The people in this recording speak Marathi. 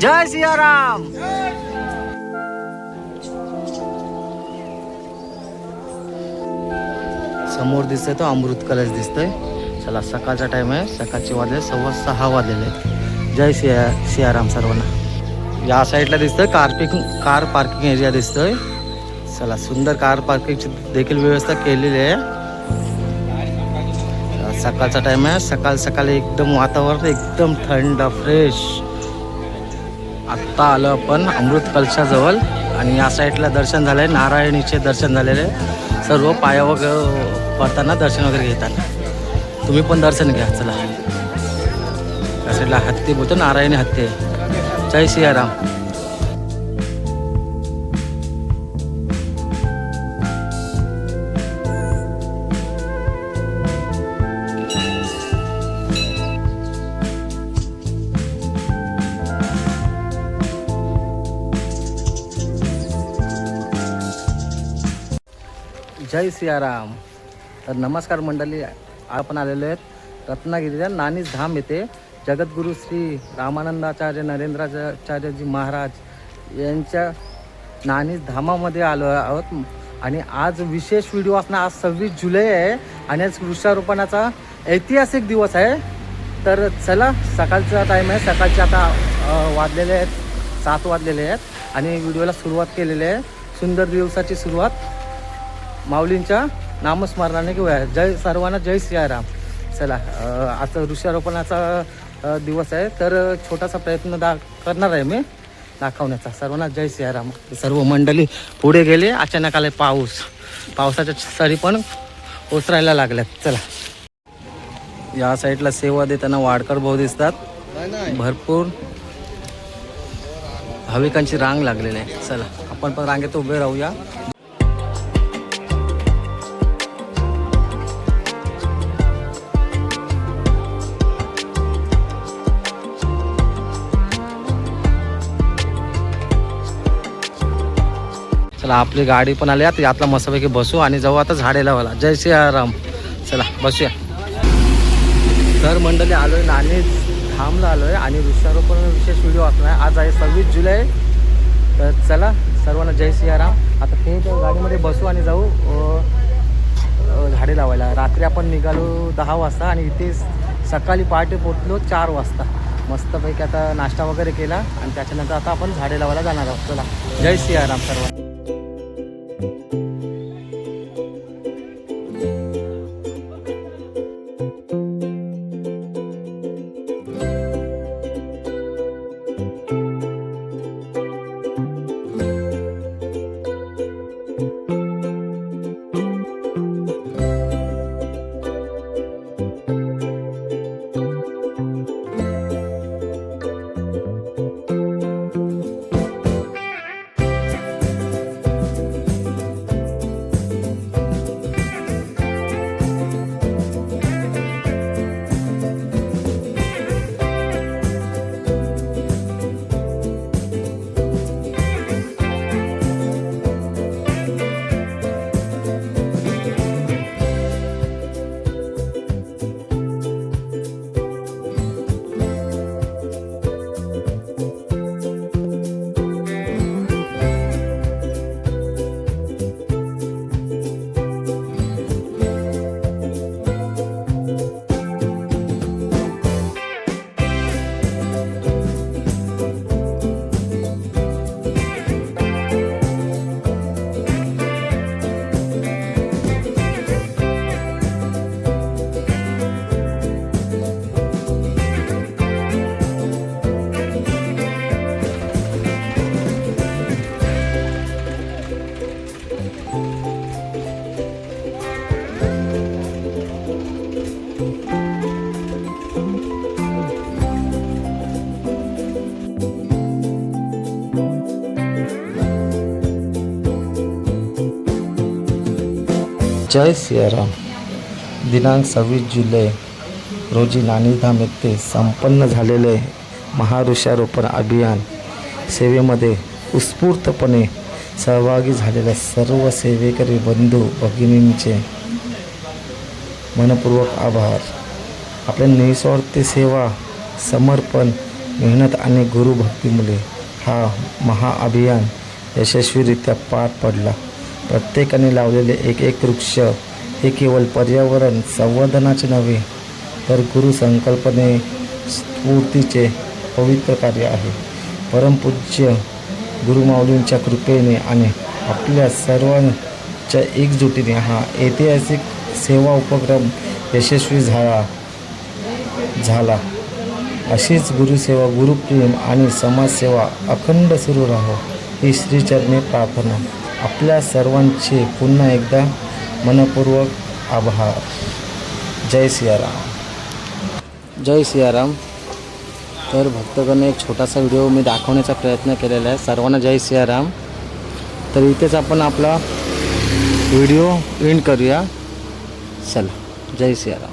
जय सियाराम. समोर दिसतोय तो अमृत कलश दिसतोय. चला सकाळचा टाइम आहे. सकाळचे वाजले 6:15 वाजलेले. जय सियाराम सर्वांना. या साईडला दिसतोय कार पार्किंग एरिया दिसतोय. चला सुंदर कार पार्किंगची देखील व्यवस्था केलेली आहे. सकाळचा टाइम आहे. सकाळी एकदम वातावरण एकदम थंड फ्रेश. आत्ता आलो आपण अमृत कलशाजवळ आणि या साईडला दर्शन झालंय. नारायणीचे दर्शन झालेले. सर्व पाया वगैरे पडताना दर्शन वगैरे घेताना तुम्ही पण दर्शन घ्या. चला या साईडला हत्ती बोलतो, नारायणी हत्ती. जय सियाराम. जय सियाराम. तर नमस्कार मंडळी, आपण आलेलो आहेत रत्नागिरीच्या नानीज धाम येथे जगद्गुरू श्री रामानंदाचार्य नरेंद्राचार्यजी महाराज यांच्या नानीज धामामध्ये आलो आहोत. आणि आज विशेष व्हिडिओ असणार. आज 26 जुलै आहे आणि आज वृक्षारोपणाचा ऐतिहासिक दिवस आहे. तर चला सकाळचा टाईम आहे. सकाळचे आता वाजलेले आहेत 7 वाजलेले आहेत आणि व्हिडिओला सुरुवात केलेली आहे. सुंदर दिवसाची सुरुवात माऊलींच्या नामस्मरणाने घेऊया. सर्वांना जय सियाराम. चला आता वृक्षारोपणाचा दिवस आहे तर छोटासा प्रयत्न करणार आहे मी दाखवण्याचा. सर्वांना जय सियाराम. सर्व मंडळी पुढे गेले. अचानक आले पावसाच्या सरी पण ओसरायला लागल्यात. चला या साईडला सेवा देताना वाडकर भाऊ दिसतात. भरपूर भाविकांची रांग लागलेली आहे. चला आपण पण रांगेत उभे राहूया. चला आपली गाडी पण आली. आता यातला मस्तपैकी बसू आणि जाऊ आता झाडे लावायला. जय सियाराम. चला बसूया. तर मंडळी आलोय नानीज धामला आलोय आणि वृक्षारोपण विशेष व्हिडिओ असणार आहे. आज आहे 26 जुलै. तर चला सर्वांना जय सियाराम. आता ते गाडीमध्ये बसू आणि जाऊ झाडे लावायला. रात्री आपण निघालो 10 वाजता आणि इथे सकाळी पहाटे पोचलो 4 वाजता. मस्तपैकी आता नाश्ता वगैरे केला आणि त्याच्यानंतर आता आपण झाडे लावायला जाणार आहोत. चला जय सियाराम सर्वांना. जय सियाराम. दिनांक 26 जुलै रोजी नानीधाम येथे संपन्न झालेले महावृक्षारोपण अभियान सेवेमध्ये उत्स्फूर्तपणे सहभागी झालेल्या सर्व सेवेकरी बंधू भगिनींचे मनपूर्वक आभार. आपल्या निस्वार्थी सेवा, समर्पण मेहनत आणि गुरुभक्तीमुळे हा महाअभियान यशस्वीरित्या पार पडला. प्रत्येकाने लावलेले एक वृक्ष हे केवळ पर्यावरण संवर्धनाचे नव्हे तर गुरुसंकल्पने स्फूर्तीचे पवित्र कार्य आहे. परमपूज्य गुरुमाऊलींच्या कृपेने आणि आपल्या सर्वांच्या एकजुटीने हा ऐतिहासिक सेवा उपक्रम यशस्वी झाला. अशीच गुरुसेवा, गुरुप्रेम आणि समाजसेवा अखंड सुरू राहो ही श्रीचरणी प्रार्थना. आपल्या सर्वांचे पुन्हा एकदा मनपूर्वक आभार. जय सियाराम. जय सियाराम. तर भक्तगण, एक छोटासा व्हिडिओ मी दाखवण्याचा प्रयत्न केलेला आहे. सर्वांना जय सियाराम. तर इथेच आपण आपला व्हिडिओ एंड करूया. चला, जय सियाराम.